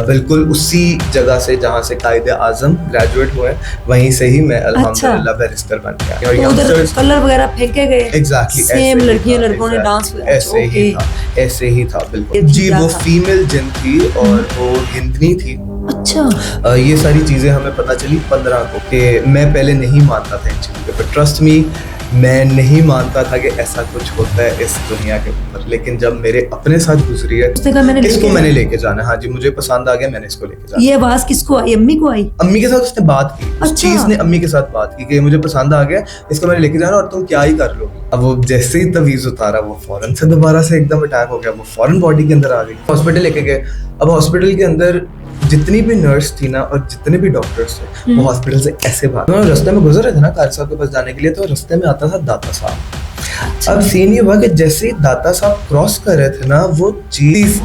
بالکل اسی جگہ سے جہاں سے قائد اعظم گریجویٹ ہوئے, وہیں سے ہی میں الحمدللہ بیرسٹر بن گیا. اور ادھر کلر وغیرہ پھینکے گئے ایگزیکٹلی سیم لڑکیاں لڑکوں نے ڈانس ایسے ہی تھا بالکل جی. وہ فیمیل جن تھی اور وہ ہندنی تھی. اچھا, یہ ساری چیزیں ہمیں پتہ چلی 15 کو, کہ میں پہلے نہیں مانتا تھا ان چیزوں پہ, ٹرسٹ می میں نہیں مانتا تھا کہ ایسا کچھ ہوتا ہے اس دنیا کے اوپر. لیکن جب میرے اپنے ساتھ گزری ہے, اس کو میں نے لے کے جانا, ہاں جی مجھے پسند آ گیا, میں نے اس کو لے کے جانا. یہ آواز کس کو آئی؟ امی کو آئی؟ امی کے ساتھ اس نے بات کی, اس چیز نے امی کے ساتھ بات کی کہ مجھے پسند آ گیا, اس کو میں نے لے کے جانا اور تم کیا ہی کر لو گی. اب وہ جیسے ہی تویز اتارا وہ فوراً سے دوبارہ سے ایک دم اٹیک ہو گیا, وہ فوراً باڈی کے اندر آ گئی. ہاسپٹل لے کے گئے. اب ہاسپٹل کے اندر جتنی بھی نرس تھی نا اور جتنے بھی ڈاکٹرس تھے وہ ہاسپٹل سے ایسے بھاگ. رستے میں گزر رہے تھے نا قاری صاحب کے پاس جانے کے لیے, تو رستے میں آتا تھا داتا صاحب. اب سین یہ ہوا کہ جیسے ہی داتا صاحب کراس کر رہے تھے نا, وہ چیز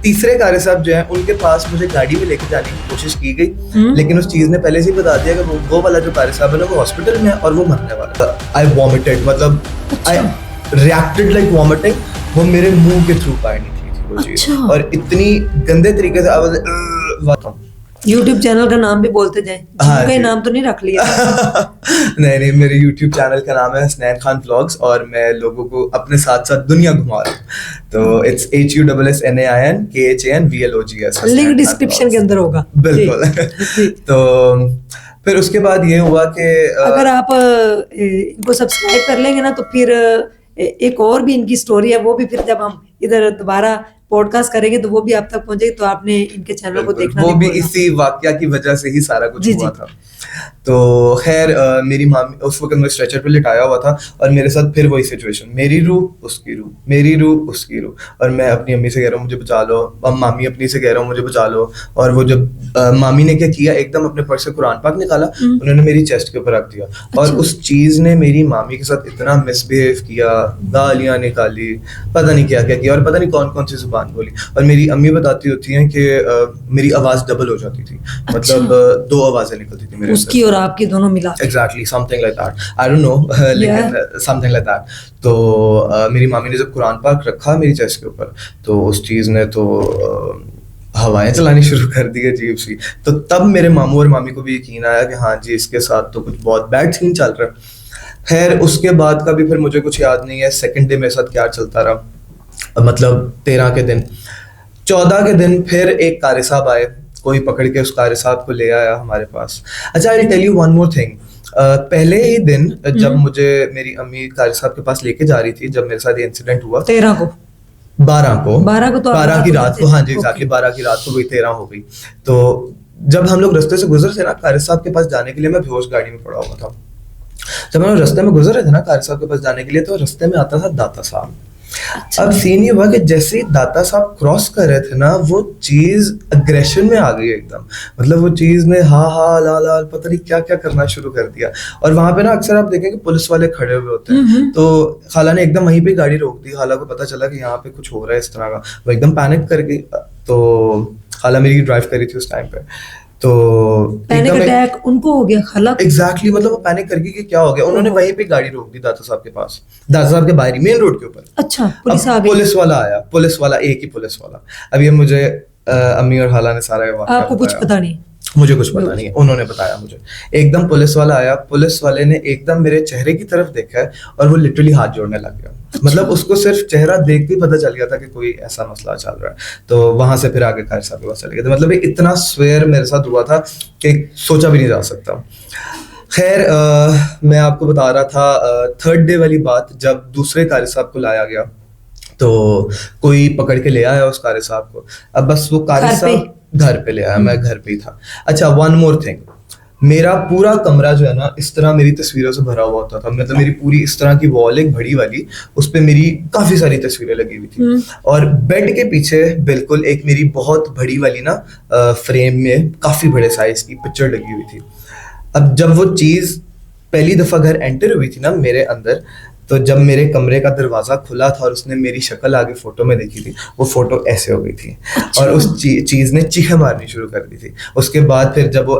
تیسرے قاری صاحب جو ہیں ان کے پاس مجھے گاڑی میں لے کے جانے کی کوشش کی گئی, لیکن اس چیز نے پہلے سے ہی بتا دیا کہ وہ والا جو قاری صاحب ہے نا وہ ہاسپٹل میں ہے اور وہ مرنے والا تھا. آئی وامٹڈ, مطلب آئی ریئیکٹڈ لائک وامٹنگ. وہ میرے منہ کے تھرو پائے نہیں تھی وہ چیز, اور اتنی گندے طریقے سے یوٹیوب چینل کا نام بھی بولتے جائیں, کا نام تو نہیں رکھ لیا؟ نہیں, میرے یوٹیوب چینل کا نام ہے حسنین خان ولاگس, اور میں لوگوں کو اپنے ساتھ ساتھ دنیا گھما رہا ہوں. تو اٹس HUSSNAINKHANVLOGS, لنک ڈسکرپشن کے اندر ہوگا. بالکل. تو پھر اس کے بعد یہ ہوا کہ اگر آپ ان کو سبسکرائب کر لیں گے نا تو پھر ایک اور بھی ان کی سٹوری ہے, وہ بھی پھر جب ہم ادھر دوبارہ پوڈ کاسٹ کریں گے تو وہ بھی آپ تک پہنچے گی, تو آپ نے ان کے چینل کو دیکھنا. وہ بھی اسی واقعہ کی وجہ سے ہی سارا کچھ ہوا تھا. تو خیر میری مامی اس وقت میں اسٹریچر پہ لٹایا ہوا تھا, اور میرے ساتھ پھر وہی سچویشن, میری روح اس کی روح, میری روح اس کی روح, اور میں اپنی امی سے کہہ رہا ہوں مجھے بچا لو, اب مامی اپنی سے کہہ رہا ہوں مجھے بچا لو. اور وہ جب مامی نے کیا کیا, ایک دم اپنے پرس سے قرآن پاک نکالا, انہوں نے میری چیسٹ کے اوپر رکھ دیا, اور اس چیز نے میری مامی کے ساتھ اتنا مس بہیو کیا, گالیاں نکالی, پتہ نہیں کیا کیا, اور پتہ نہیں کون کون سی زبان بولی. اور میری امی بتاتی ہوتی ہیں کہ میری آواز ڈبل ہو جاتی تھی, مطلب 2 آوازیں نکلتی تھی میرے, اس کی اور آپ کی دونوں ملا. Exactly something like that, I don't know, لیکن something like that. تو میری مامی نے جب قرآن پاک رکھا میری چیسٹ کے اوپر, تو اس چیز نے تو ہوائیں چلانی شروع کر دی عجیب سی. تو تب میرے ماموں اور مامی کو بھی یقین آیا کہ ہاں جی اس کے ساتھ تو کچھ بہت بیڈ سین چل رہا ہے. خیر اس کے بعد کا بھی پھر مجھے کچھ یاد نہیں ہے. سیکنڈ ڈے میرے ساتھ کیا چلتا رہا, مطلب 13 کے دن, 14 کے دن پھر ایک قاری صاحب آئے, کوئی پکڑ کے اس قاری صاحب کو لے آیا ہمارے پاس. اچھا I will tell you one more thing. پہلے ہی دن جب مجھے میری امی قاری صاحب کے پاس لے کے جا رہی تھی, جب میرے ساتھ یہ انسیڈنٹ ہوا 13 کو 12 کی رات کو, ہاں جی ایگزیکٹلی 12 کی رات کو, وہی 13 ہو گئی. تو جب ہم لوگ رستے سے گزر تھے نا قاری صاحب کے پاس جانے کے لیے, میں بے ہوش گاڑی میں پڑا ہوا تھا. جب ہم لوگ رستے میں گزر رہے تھے نا قاری صاحب کے پاس جانے کے لیے, تو رستے میں آتا تھا داتا صاحب. اب سین یہ ہوا کہ جیسے ہی داتا صاحب کراس کر رہے تھے نا, وہ چیز اگریشن میں آ گئی ایک دم, مطلب وہ چیز نے ہاں لا لا پتہ نہیں کیا کیا کرنا شروع کر دیا. اور وہاں پہ نا اکثر آپ دیکھیں کہ پولیس والے کھڑے ہوئے ہوتے ہیں, تو خالہ نے ایک دم وہیں پہ گاڑی روک دی. خالہ کو پتہ چلا کہ یہاں پہ کچھ ہو رہا ہے اس طرح کا, وہ ایک دم پینک کر گئی. تو خالہ میری ڈرائیو کر رہی تھی اس ٹائم پہ, تو پینک اٹیک ان کو ہو گیا. خالہ ایگزیکٹلی, مطلب وہ پینک کر گئی کہ کیا ہو گیا. انہوں نے وہیں پہ گاڑی روک دی داتا صاحب کے پاس, داتا صاحب کے باہر مین روڈ کے اوپر. اچھا پولیس والا آیا, پولیس والا ایک ہی پولیس والا. اب یہ مجھے امی اور خالہ نے سارا واقعہ, آپ کو کچھ پتا نہیں, مجھے کچھ پتا نہیں ہے, انہوں نے بتایا مجھے. ایک دم پولیس والا آیا, پولیس والے نے ایک دم میرے چہرے کی طرف دیکھا ہے, اور وہ لٹرلی ہاتھ جوڑنے لگ گیا. مطلب اس کو صرف چہرہ دیکھ کے پتہ چل گیا تھا کہ کوئی ایسا مسئلہ چل رہا ہے. تو وہاں سے پھر آگے قاری صاحب کے پاس چلے گئے. مطلب اتنا سویئر میرے ساتھ ہوا تھا کہ سوچا بھی نہیں جا سکتا. خیر میں آپ کو بتا رہا تھا 3rd ڈے والی بات, جب دوسرے قاری صاحب کو لایا گیا تو کوئی پکڑ کے لے آیا اس قاری صاحب کو. اب بس وہ قاری صاحب گھر پہ لے آیا, میں گھر پہ ہی تھا. اچھا ون مور تھنگ, میرا پورا کمرہ جو ہے نا اس طرح میری تصویروں سے بھرا ہوا ہوتا تھا. مطلب میری پوری اس طرح کی وال ایک بڑی والی, اس پہ میری کافی ساری تصویریں لگی ہوئی تھی, اور بیڈ کے پیچھے بالکل ایک میری بہت بڑی والی نا فریم میں کافی بڑے سائز کی پکچر لگی ہوئی تھی. اب جب وہ چیز پہلی دفعہ گھر انٹر ہوئی تھی نا میرے اندر, تو جب میرے کمرے کا دروازہ کھلا تھا اور اس نے میری شکل آگے فوٹو میں دیکھی تھی, وہ فوٹو ایسے ہو گئی تھی, اور اس چیز نے چیخیں مارنی شروع کر دی تھی. اس کے بعد پھر جب وہ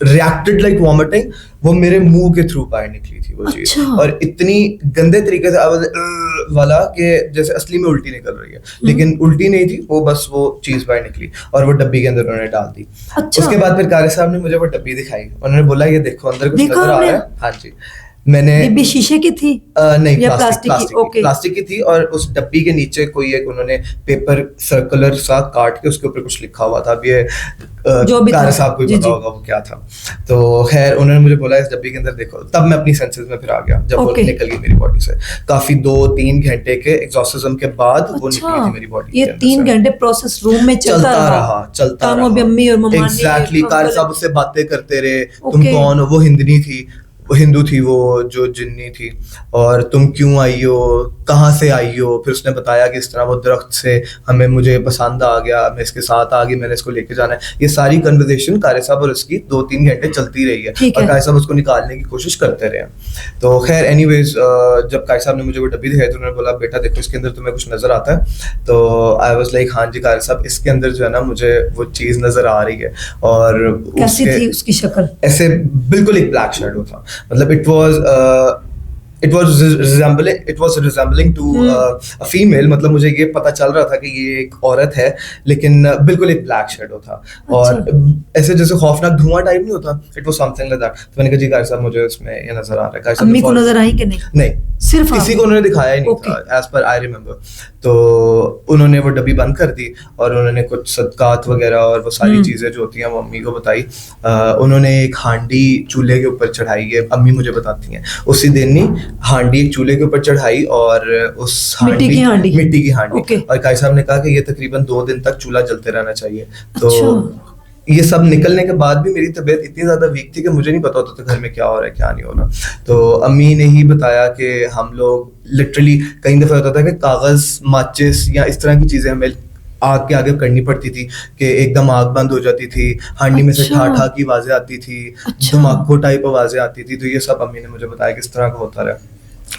reacted like vomiting, وہ میرے منہ کے تھرو باہر نکلی تھی وہ چیز, اور اتنی گندے طریقے سے آواز والا کہ جیسے اصلی میں الٹی نکل رہی ہے, لیکن الٹی نہیں تھی, وہ بس وہ چیز باہر نکلی اور وہ ڈبی کے اندر انہوں نے ڈال دی. اس کے بعد پھر قاری صاحب نے مجھے وہ ڈبی دکھائی, انہوں نے بولا یہ دیکھو اندر کچھ نظر آ رہا ہے. ہاں جی, میں نے شیشے کی تھی نہیں پلاسٹک کی تھی, اور اس ڈبی کے نیچے کوئی ایک انہوں نے پیپر سرکولر سا کاٹ کے اس کے اوپر کچھ لکھا ہوا تھا. اب یہ قاری صاحب کو ہی پتا ہوگا وہ کیا تھا. تو خیر انہوں نے مجھے بولا اس ڈبی کے اندر دیکھو, تب میں اپنی سینسز میں پھر آ گیا جب وہ نکل گئی میری باڈی سے. کافی 2-3 گھنٹے کے ایگزاسٹزم کے بعد وہ نکلی تھی میری باڈی. یہ 3 گھنٹے پروسیس روم میں چلتا رہا. ایگزیکٹلی, قاری صاحب اس سے باتیں کرتے رہے, تم کون ہو, وہ ہندنی تھی, وہ ہندو تھی, وہ جو جنی تھی, اور تم کیوں آئی ہو, کہاں سے آئی ہو. پھر اس نے بتایا کہ اس طرح وہ درخت سے مجھے پسند آ گیا, میں اس کے ساتھ آ گئی, میں نے اس کو لے کے جانا ہے. یہ ساری کنورزیشن قاری صاحب اور اس کی 2-3 گھنٹے چلتی رہی ہے, اور قاری صاحب اس کو نکالنے کی کوشش کرتے رہے. تو خیر اینی ویز, جب قاری صاحب نے مجھے وہ ڈبی دکھائی تو انہوں نے بولا بیٹا دیکھو اس کے اندر تمہیں کچھ نظر آتا ہے. تو آئی واز لائک ہاں جی قاری صاحب, اس کے اندر جو ہے نا مجھے وہ چیز نظر آ رہی ہے. اور کیسی تھی اس کی شکل؟ ایسے بالکل ایک بلیک شیڈو تھا, مطلب it was resembling to a female, مطلب مجھے یہ پتا چل رہا تھا کہ یہ ایک عورت ہے, لیکن بالکل ایک بلیک شیڈو تھا, اور ایسے جیسے خوفناک دھواں ٹائپ نہیں ہوتا. It was something like that. تو میں نے کہا جی قاری صاحب مجھے اس میں یہ نظر آ رہا ہے. امی کو نظر آئی کہ نہیں؟ صرف کسی کو انہوں نے دکھایا ہی نہیں تھا ایز پر آئی ریمبر. تو انہوں نے وہ ڈبی بند کر دی, اور انہوں نے کچھ صدقات وغیرہ اور وہ ساری چیزیں جو ہوتی ہیں وہ امی کو بتائی. انہوں نے ایک ہانڈی چولہے کے اوپر چڑھائی ہے, امی مجھے بتاتی ہیں اسی دن نہیں, ہانڈی ایک چولہے کے اوپر چڑھائی, اور اس مٹی کی ہانڈی, اور قاری صاحب نے کہا کہ یہ تقریباً 2 دن تک چولہا جلتے رہنا چاہیے. تو یہ سب نکلنے کے بعد بھی میری طبیعت اتنی زیادہ ویک تھی کہ مجھے نہیں پتا ہوتا تھا گھر میں کیا ہو رہا ہے کیا نہیں ہو رہا. تو امی نے ہی بتایا کہ ہم لوگ لٹرلی کئی دفعہ ہوتا تھا کہ کاغذ, ماچس یا اس طرح کی چیزیں ہمیں آگ کے آگے کرنی پڑتی تھی کہ ایک دم آگ بند ہو جاتی تھی, ہانڈی میں سے ٹھا ٹھا کی آوازیں آتی تھی, دھماکوں ٹائپ آوازیں آتی تھی. تو یہ سب امی نے مجھے بتایا کس طرح کا ہوتا رہا.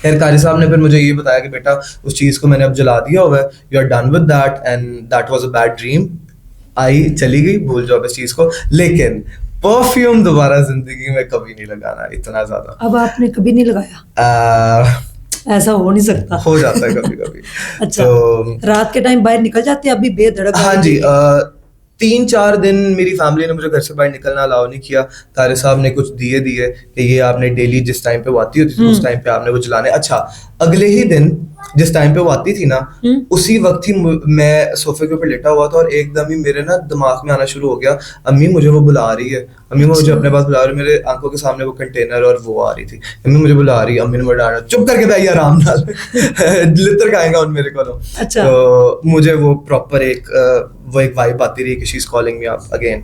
خیر قاری صاحب نے پھر مجھے یہ بتایا کہ بیٹا اس چیز کو میں نے اب جلا دیا ہوا ہے, you are done with that, and that was a bad dream. آئی چلی گئی, بھول جاؤ اس چیز کو, لیکن پرفیوم دوبارہ زندگی میں کبھی نہیں لگانا اتنا زیادہ. اب آپ نے کبھی نہیں لگایا؟ ایسا ہو نہیں سکتا, ہو جاتا ہے کبھی کبھی. اچھا, رات کے ٹائم باہر نکل جاتے ہیں ابھی بے دھڑک؟ ہاں جی, 3-4 دن میری فیملی نے مجھے گھر سے باہر نکلنا الاؤ نہیں کیا. قاری صاحب نے کچھ دیے کہ یہ آپ نے ڈیلی جس ٹائم پہ وہ آتی ہوتی تھی اس ٹائم پہ آپ نے وہ جلانے. اچھا, اگلے ہی دن جس ٹائم پہ وہ آتی تھی نا, اسی وقت ہی میں صوفے کے اوپر لیٹا ہوا تھا, اور ایک دم ہی میرے نا دماغ میں آنا شروع ہو گیا, امی مجھے وہ بلا رہی ہے, امی مجھے اپنے پاس بلا رہی ہے. میرے آنکھوں کے سامنے وہ کنٹینر اور وہ آ رہی تھی, امی مجھے بلا رہی ہے. امی نے مجھے ڈانٹا, چپ کر کے بیٹھ آرام نال, لطر کھائیں گا ان میرے کو. تو مجھے وہ پراپر ایک وائب آتی رہی کہ شی is calling me up again.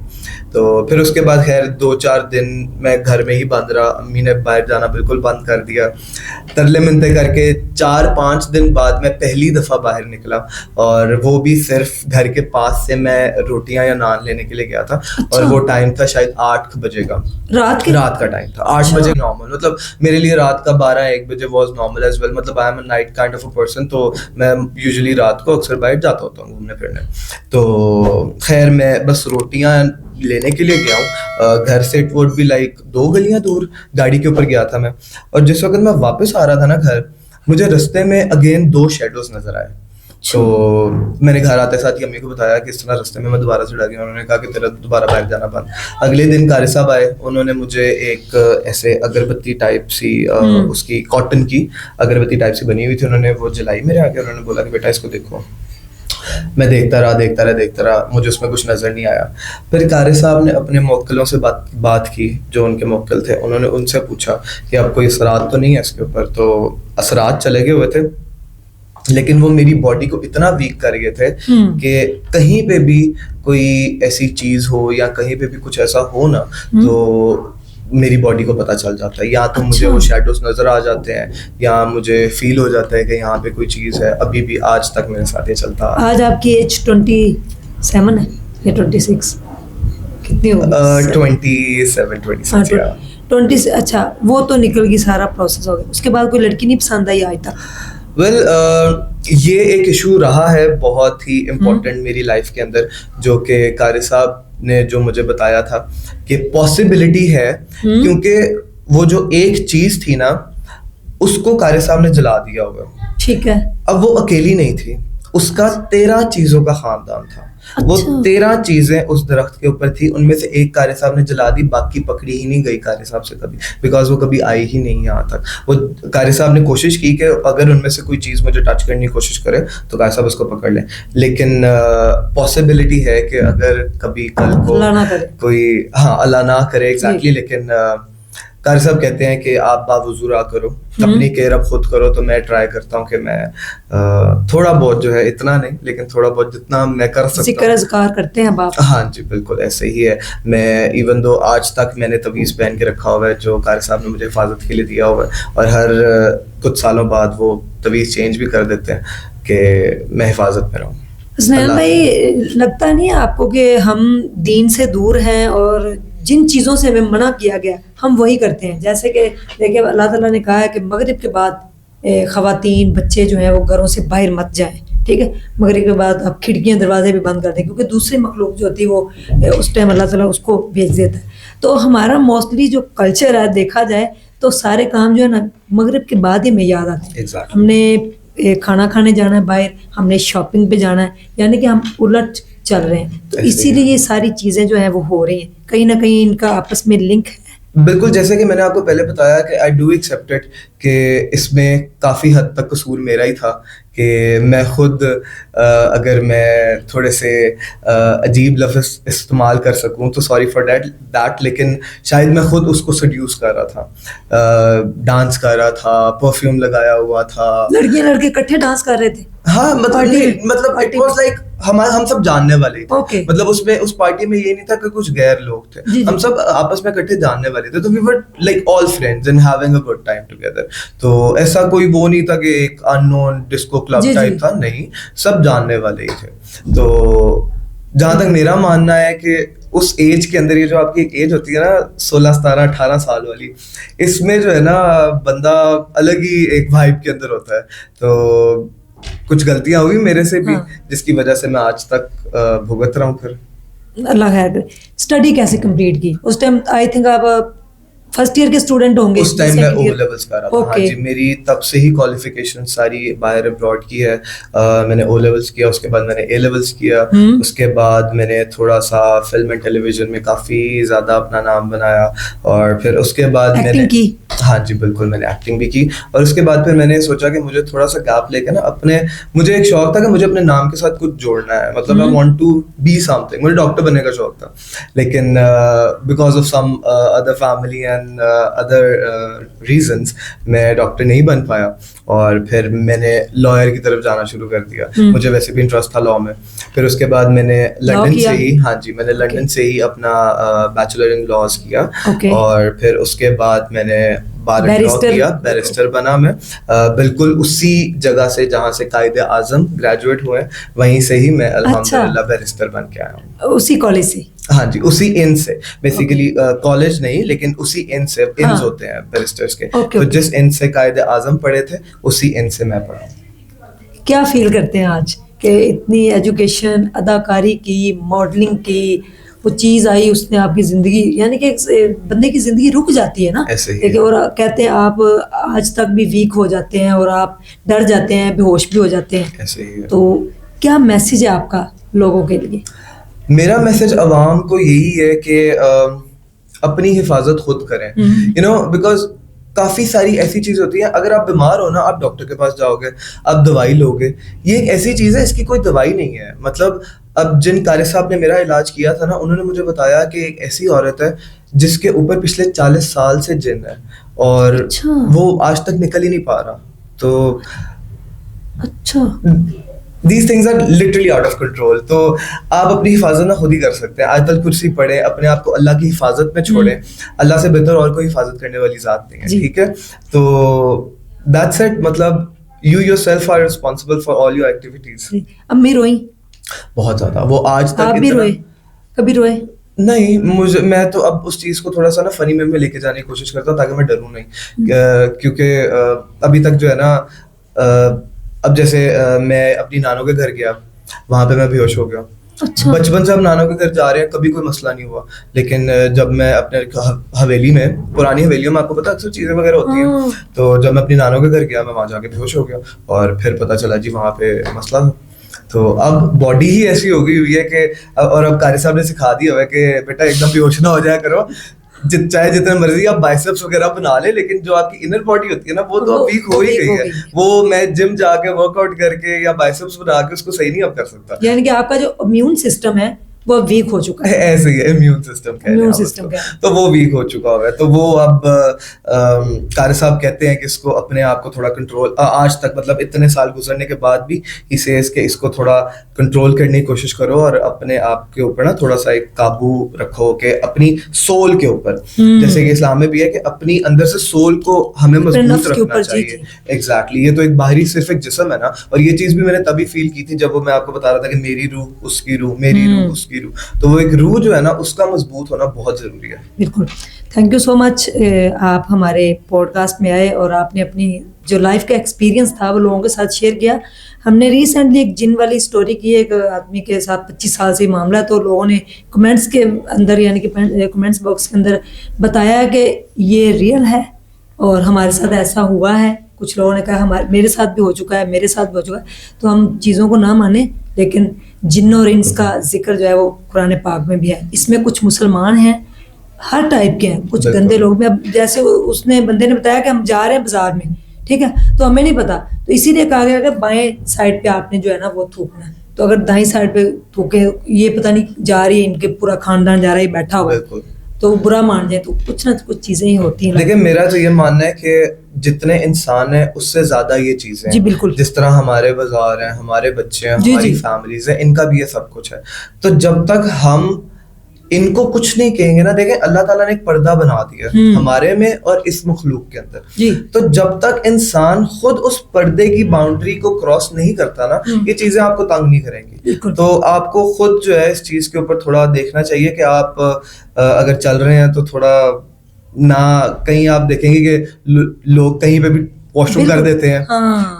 تو پھر اس کے بعد خیر 2-4 دن میں گھر میں ہی بند رہا. امی نے باہر جانا بالکل بند کر دیا. ترلے منتے کر کے 4-5 دن بعد میں پہلی دفعہ باہر نکلا, اور وہ بھی صرف گھر کے پاس سے میں روٹیاں یا نان لینے کے لیے گیا تھا. اور وہ ٹائم تھا شاید 8 بجے کا, رات کا ٹائم تھا. 8 بجے نارمل, مطلب میرے لیے رات کا 12-1 بجے واز نارمل ایز ویل. مطلب I am a night kind of a person, تو میں یوزلی رات کو اکثر باہر جاتا ہوتا ہوں گھومنے پھرنے. تو خیر میں بس روٹیاں لینے کے لیے گیا ہوں گھر سے. اٹ وڈ بی لائک 2 گلیاں دور, گاڑی کے اوپر گیا تھا میں. اور جس وقت میں واپس آ رہا تھا نا گھر, مجھے رستے میں اگین 2 شیڈوز نظر آئے. تو میں نے گھر آتے ساتھ ہی امی کو بتایا کہ اس طرح رستے میں دوبارہ سے ڈر گیا. انہوں نے کہا کہ تیرا دوبارہ باہر جانا بند. اگلے دن قاری صاحب آئے, انہوں نے مجھے ایک ایسے اگربتی ٹائپ سی, اس کی کاٹن کی اگربتی ٹائپ سی بنی ہوئی تھی, انہوں نے وہ جلائی میرے آگے. انہوں نے بولا کہ بیٹا اس کو دیکھو. میں دیکھتا رہا, مجھے اس میں کچھ نظر نہیں آیا. پھر قاری صاحب نے اپنے موکلوں سے بات کی جو ان کے موکل تھے. انہوں نے ان سے پوچھا کہ اب کوئی اثرات تو نہیں ہے اس کے اوپر. تو اثرات چلے گئے ہوئے تھے, لیکن وہ میری باڈی کو اتنا ویک کر گئے تھے کہ کہیں پہ بھی کوئی ایسی چیز ہو یا کہیں پہ بھی کچھ ایسا ہو نا, تو میری باڈی کو پتہ چل جاتا ہے. یا تو مجھے وہ شیڈوز نظر آ جاتے ہیں, یا مجھے فیل ہو جاتا ہے کہ یہاں پہ کوئی چیز ہے. ابھی بھی آج تک میرے ساتھ یہ چلتا ہے. آج آپ کی ایج 27 ہے یا 26 کتنی ہوگی؟ 27-26. اچھا, وہ تو نکل گئی, سارا پروسیس ہو گیا. اس کے بعد کوئی لڑکی نہیں پسند آئی آج تک؟ ویل یہ ایک ایشو رہا ہے بہت ہی امپورٹنٹ میری لائف کے اندر, جو کہ قاری صاحب نے جو مجھے بتایا تھا کہ پاسبلٹی ہے, کیونکہ وہ جو ایک چیز تھی نا اس کو قاری صاحب نے جلا دیا ہوگا. ٹھیک ہے. اب وہ اکیلی نہیں تھی, اس کا 13 چیزوں کا خاندان تھا. وہ 13 چیزیں اس درخت کے اوپر تھی, ان میں سے ایک قاری صاحب نے جلا دی, باقی پکڑی ہی نہیں گئی قاری صاحب سے کبھی, بیکاز وہ کبھی آئی ہی نہیں یہاں تک. وہ قاری صاحب نے کوشش کی کہ اگر ان میں سے کوئی چیز مجھے ٹچ کرنے کی کوشش کرے تو قاری صاحب اس کو پکڑ لیں, لیکن پاسبلٹی ہے کہ اگر کبھی کل کو کوئی, ہاں اللہ نہ کرے ایگزیکٹلی, لیکن قاری صاحب کہتے ہیں کہ آپ باوضو رہا کرو, اپنی کیئر اب خود کرو. تو میں ٹرائی کرتا ہوں کہ میں تھوڑا بہت جو ہے, اتنا نہیں لیکن تھوڑا بہت جتنا میں کر سکتا ہوں. ذکر اذکار کرتے ہیں آپ؟ ہاں جی بالکل ایسے ہی ہے. میں ایون دو آج تک میں نے تویز پہن کے رکھا ہوا ہے جو قاری صاحب نے مجھے حفاظت کے لیے دیا ہوا ہے, اور ہر کچھ سالوں بعد وہ تویز چینج بھی کر دیتے ہیں کہ میں حفاظت میں رہوں. حسنین بھائی, لگتا نہیں ہے آپ کو کہ ہم دین سے دور ہیں اور جن چیزوں سے ہمیں منع کیا گیا ہم وہی کرتے ہیں؟ جیسے کہ دیکھیں اللہ تعالیٰ نے کہا ہے کہ مغرب کے بعد خواتین بچے جو ہیں وہ گھروں سے باہر مت جائیں, ٹھیک ہے. مغرب کے بعد اب کھڑکیاں دروازے بھی بند کر دیں, کیونکہ دوسری مخلوق جو ہوتی ہے وہ اس ٹائم اللہ تعالیٰ اس کو بھیج دیتا ہے. تو ہمارا موسٹلی جو کلچر ہے دیکھا جائے تو سارے کام جو ہے نا مغرب کے بعد ہی میں یاد آتے ہیں. ہم نے کھانا کھانے جانا ہے باہر, ہم نے شاپنگ پہ جانا ہے, یعنی کہ ہم الٹ چل رہے ہیں. تو اسی لیے یہ ساری چیزیں جو ہیں وہ ہو رہی ہیں, کہیں نہ کہیں ان کا آپس میں لنک ہے. بالکل, جیسے کہ میں نے آپ کو پہلے بتایا کہ آئی ڈو ایکسیپٹ اٹ کہ اس میں کافی حد تک قصور میرا ہی تھا کہ میں خود اگر میں تھوڑے سے عجیب لفظ استعمال کر سکوں تو سوری فار دیٹ, لیکن شاید میں خود اس کو سیڈیوس کر رہا تھا, ڈانس کر رہا تھا, پرفیوم لگایا ہوا تھا. لڑکیاں لڑکے اکٹھے ڈانس کر رہے تھے؟ ہاں مطلب اٹ واز لائک ہم سب جاننے والے تھے. مطلب اس پارٹی میں یہ نہیں تھا کہ کچھ غیر لوگ تھے, ہم سب آپس میں اکٹھے جاننے والے تھے. تو we were like all friends and having a good time together. تو ایسا کوئی وہ نہیں تھا کہ ایک unknown disco club type تھا, نہیں, سب جاننے والے ہی تھے. تو جہاں تک میرا ماننا ہے کہ اس ایج کے اندر, یہ جو آپ کی ایج ہوتی ہے نا 16, 17, 18 سال والی, اس میں جو ہے نا بندہ الگ ہی ایک وائب کے اندر ہوتا ہے. تو کچھ غلطیاں ہوئی میرے سے بھی جس کی وجہ سے میں آج تک بھگت رہا ہوں. پھر اللہ خیر کرے. اسٹڈی کیسے کمپلیٹ کی اس ٹائم؟ آئی تھنک آپ فرسٹ ایئر کے اسٹوڈنٹ ہوں گے. اس ٹائم میں او لیولس کر رہا تھا. ہاں جی, میری تب سے ہی کوالیفیکیشن ساری باہر ابراڈ کی ہے. میں نے او لیولس کیا, اس کے بعد میں نے اے لیولس کیا, اس کے بعد میں نے تھوڑا سا فلم اینڈ ٹیلی ویژن میں کافی زیادہ اپنا نام بنایا, اور پھر اس کے بعد میں نے, ہاں جی بالکل, میں نے ایکٹنگ بھی کی. اور اس کے بعد پھر میں نے سوچا کہ مجھے تھوڑا سا گیپ لے کے نا مجھے ایک شوق تھا کہ مجھے اپنے نام کے ساتھ کچھ جوڑنا ہے. مطلب I want to be something. مجھے ڈاکٹر بننے کا شوق تھا, لیکن because of some other family and other reasons میں ڈاکٹر نہیں بن پایا. اور پھر میں نے لائر کی طرف جانا شروع کر دیا. مجھے ویسے بھی انٹرسٹ تھا لاء میں. پھر اس کے بعد میں نے لنڈن سے ہی, ہاں جی, میں نے لنڈن سے ہی اپنا بیچلر ان لاز کیا, اور پھر اس کے بعد میں نے بار لا کیا, بیرسٹر بنا میں. بالکل اسی جگہ سے جہاں سے قائد اعظم گریجویٹ ہوئے, وہیں سے ہی میں الحمدللہ بیرسٹر بن کے آیا ہوں. اسی کالج سے؟ ہاں جی, اسی ان سے. بیسیکلی کالج نہیں, لیکن اسی ان سے. انز ہوتے ہیں بیرسٹرز کے, تو جس ان سے قائد اعظم پڑھے تھے اسی ان سے میں پڑھا ہوں. کیا فیل کرتے ہیں آج کہ اتنی ایجوکیشن, اداکاری کی, ماڈلنگ کی, وہ چیز آئی, اس نے آپ کی زندگی, یعنی کہ بندے کی زندگی رک جاتی ہے نا, اور کہتے ہیں آپ آج تک بھی ویک ہو جاتے ہیں اور آپ ڈر جاتے ہیں, بے ہوش بھی ہو جاتے ہیں. تو کیا میسیج ہے آپ کا لوگوں کے لیے؟ میرا میسج عوام کو یہی ہے کہ اپنی حفاظت خود کریں. یو نو, بیکاز کافی ساری ایسی چیز ہوتی ہیں, اگر آپ بیمار ہو نا, آپ ڈاکٹر کے پاس جاؤ گے, آپ دوائی لو گے, یہ ایک ایسی چیز ہے اس کی کوئی دوائی نہیں ہے. مطلب اب جن قاری صاحب نے میرا علاج کیا تھا نا, انہوں نے مجھے بتایا کہ ایک ایسی عورت ہے جس کے اوپر پچھلے 40 سال سے جن ہے, اور وہ آج تک نکل ہی نہیں پا رہا. تو اچھا, these things are literally out of control. تو آپ اپنی حفاظت نہ خود ہی کر سکتے ہیں. آیت الکرسی پڑھیں, اپنے آپ کو اللہ کی حفاظت میں چھوڑیں. اللہ سے بہتر اور کوئی حفاظت کرنے والی ذات نہیں ہے, ٹھیک ہے. تو that's it. مطلب you yourself are responsible for all your activities. امی روئیں بہت زیادہ, وہ آج تک. آپ بھی روئے کبھی؟ روئے نہیں, میں تو اب اس چیز کو تھوڑا سا نا فنی میں لے کے جانے کی کوشش کرتا ہوں تاکہ میں ڈروں نہیں, کیونکہ ابھی تک جو ہے نا اب جیسے میں اپنی نانوں کے گھر گیا, وہاں پہ میں بے ہوش ہو گیا. اچھا. بچپن سے ہم نانوں کے گھر جا رہے ہیں, کبھی کوئی مسئلہ نہیں ہوا, لیکن جب میں اپنے حویلی میں, پرانی حویلیوں میں آپ کو پتا اکثر چیزیں وغیرہ ہوتی ہیں, تو جب میں اپنی نانوں کے گھر گیا, میں وہاں جا کے بے ہوش ہو گیا, اور پھر پتا چلا جی وہاں پہ مسئلہ تھا. تو اب باڈی ہی ایسی ہو گئی ہوئی ہے کہ, اور اب قاری صاحب نے سکھا دیا ہوا ہے کہ بیٹا ایک دم بے ہوش نہ ہو جایا کرو, چاہے جتنے مرضی آپ بائسپس وغیرہ بنا لیں, لیکن جو آپ کی انر باڈی ہوتی ہے نا, وہ تو ویک ہو ہی گئی ہے. وہ میں جم جا کے ورک آؤٹ کر کے یا بائسپس بنا کے اس کو صحیح نہیں اب کر سکتا. یعنی کہ آپ کا جو امیون سسٹم ہے وہ ویک ہو چکا ہے. ایسے ہی ہے, امیون سسٹم تو وہ ویک ہو چکا ہوا ہے. تو وہ اب قاری صاحب کہتے ہیں کہ اس کو اپنے آپ کو تھوڑا کنٹرول, آج تک مطلب اتنے سال گزرنے کے بعد بھی ہی سیز کہ اس کو تھوڑا کنٹرول کرنے کی کوشش کرو, اور اپنے آپ کے اوپر نا تھوڑا سا ایک قابو رکھو, کہ اپنی سول کے اوپر, جیسے کہ اسلام میں بھی ہے کہ اپنی اندر سے سول کو ہمیں مضبوط رکھنا چاہیے. ایگزیکٹلی, یہ تو ایک باہری صرف ایک جسم ہے نا, اور یہ چیز بھی میں نے تبھی فیل کی تھی جب وہ میں آپ کو بتا رہا تھا کہ میری روح اس کی روح, میری روح اس کی روح. تو وہ ایک روح جو ہے نا, اس کا مضبوط ہونا بہت ضروری ہے. بالکل. تھینک یو سو مچ, آپ ہمارے پوڈ کاسٹ میں آئے اور آپ نے اپنی جو لائف کا ایکسپیرینس تھا وہ لوگوں کے ساتھ شیئر کیا. ہم نے ریسنٹلی ایک جن والی اسٹوری کی ہے, ایک آدمی کے ساتھ 25 سال سے معاملہ ہے, تو لوگوں نے کمنٹس کے اندر, یعنی کہ کمنٹس باکس کے اندر بتایا کہ یہ ریئل ہے اور ہمارے ساتھ ایسا ہوا ہے. کچھ لوگوں نے کہا میرے ساتھ بھی ہو چکا ہے, میرے ساتھ بھی ہو چکا ہے. تو ہم چیزوں کو نہ مانیں, لیکن جن اور انس کا ذکر جو ہے وہ قرآن پاک میں بھی ہے. اس میں کچھ مسلمان ہیں, ہر ٹائپ کے ہیں, کچھ گندے لوگ بھی. اب جیسے اس نے بندے نے بتایا کہ ہم جا رہے ہیں بازار میں, ٹھیک ہے, تو ہمیں نہیں پتا, تو اسی لیے کہا گیا کہ بائیں سائڈ پہ آپ نے جو ہے نا وہ تھوکنا ہے. تو اگر دائیں سائڈ پہ تھوکے, یہ پتہ نہیں جا رہی ہے, ان کے پورا خاندان جا رہا ہے, بیٹھا ہوا ہے, تو برا مان جائے. تو کچھ نہ کچھ چیزیں ہی ہوتی ہیں. لیکن میرا تو یہ ماننا ہے کہ جتنے انسان ہیں اس سے زیادہ یہ چیزیں, جی بالکل, جس طرح ہمارے بازار ہیں, ہمارے بچے ہیں, ہماری فیملیز ہیں, ان کا بھی یہ سب کچھ ہے. تو جب تک ہم ان کو کچھ نہیں کہیں گے نا, دیکھیں اللہ تعالیٰ نے ایک پردہ بنا دیا ہمارے میں اور اس مخلوق کے اندر, تو جب تک انسان خود اس پردے کی باؤنڈری کو کراس نہیں کرتا نا, یہ چیزیں آپ کو تنگ نہیں کریں گی. تو آپ کو خود جو ہے اس چیز کے اوپر تھوڑا دیکھنا چاہیے کہ آپ اگر چل رہے ہیں تو تھوڑا نہ, کہیں آپ دیکھیں گے کہ لوگ کہیں پہ بھی واش روم کر دیتے ہیں,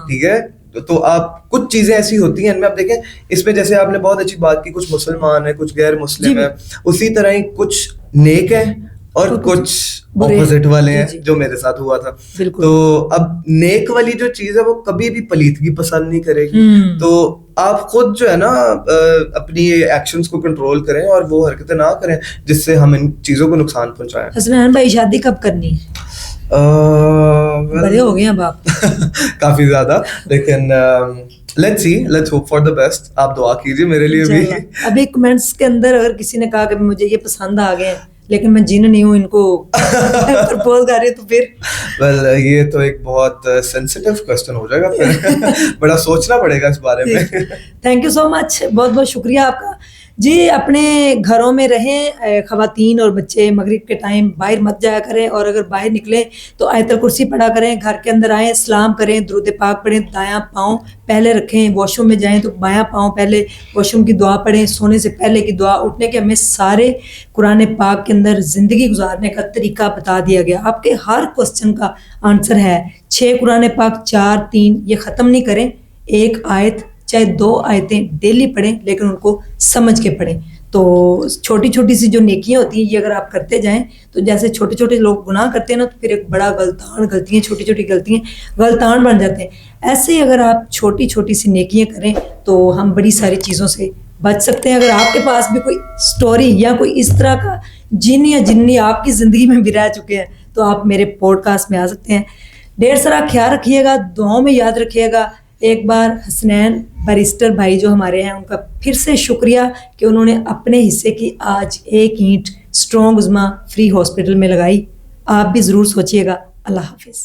ٹھیک ہے, تو آپ کچھ چیزیں ایسی ہوتی ہیں ان میں, آپ دیکھیں اس میں جیسے آپ نے بہت اچھی بات کی, کچھ مسلمان ہیں, کچھ غیر مسلم ہیں, اسی طرح ہی کچھ نیک ہیں اور کچھ اپوزٹ والے ہیں, جو میرے ساتھ ہوا تھا. تو اب نیک والی جو چیز ہے وہ کبھی بھی پلیدگی پسند نہیں کرے گی. تو آپ خود جو ہے نا اپنی ایکشنز کو کنٹرول کریں اور وہ حرکتیں نہ کریں جس سے ہم ان چیزوں کو نقصان پہنچائیں. حسنین بھائی, شادی کب کرنی ہے؟ بڑے ہو گئے ہیں اب آپ کافی زیادہ, لیکن let's hope for the best. آپ دعا کیجیے میرے لیے بھی. ابھی کمنٹس کے اندر اگر کسی نے کہا کہ مجھے یہ پسند آ گئے ہیں لیکن میں جن نہیں ہوں, ان کو پرپوز کر رہی ہے, تو پھر یہ تو ایک بہت سینسیٹیو کوسچن ہو جائے گا, پھر بڑا سوچنا پڑے گا اس بارے میں. تھینک یو سو مچ, بہت بہت شکریہ آپ کا. جی, اپنے گھروں میں رہیں, خواتین اور بچے مغرب کے ٹائم باہر مت جایا کریں, اور اگر باہر نکلیں تو آیت الکرسی پڑھا کریں. گھر کے اندر آئیں, سلام کریں, درود پاک پڑھیں, دایاں پاؤں پہلے رکھیں. واش روم میں جائیں تو بایاں پاؤں پہلے, واش روم کی دعا پڑھیں, سونے سے پہلے کی دعا. اٹھنے کے ہمیں سارے قرآن پاک کے اندر زندگی گزارنے کا طریقہ بتا دیا گیا. آپ کے ہر کوسچن کا آنسر ہے. 6 قرآن پاک 4 3 یہ ختم نہیں کریں, ایک آیت چاہے 2 آیتیں ڈیلی پڑھیں, لیکن ان کو سمجھ کے پڑھیں. تو چھوٹی چھوٹی سی جو نیکیاں ہوتی ہیں یہ اگر آپ کرتے جائیں تو جیسے چھوٹے چھوٹے لوگ گناہ کرتے ہیں نا, تو پھر ایک بڑا غلطیاں چھوٹی چھوٹی غلطیاں غلطان بن جاتے ہیں. ایسے ہی اگر آپ چھوٹی چھوٹی سی نیکیاں کریں تو ہم بڑی ساری چیزوں سے بچ سکتے ہیں. اگر آپ کے پاس بھی کوئی سٹوری یا کوئی اس طرح کا جن یا جنی آپ کی زندگی میں بھی رہ چکے ہیں تو آپ میرے پوڈ کاسٹ میں آ سکتے ہیں. ڈھیر سارا خیال رکھیے گا, دعاؤں میں یاد رکھیے گا. ایک بار حسنین بیرسٹر بھائی جو ہمارے ہیں, ان کا پھر سے شکریہ کہ انہوں نے اپنے حصے کی آج 1 اینٹ اسٹرانگ عظما فری ہاسپٹل میں لگائی. آپ بھی ضرور سوچیے گا. اللہ حافظ.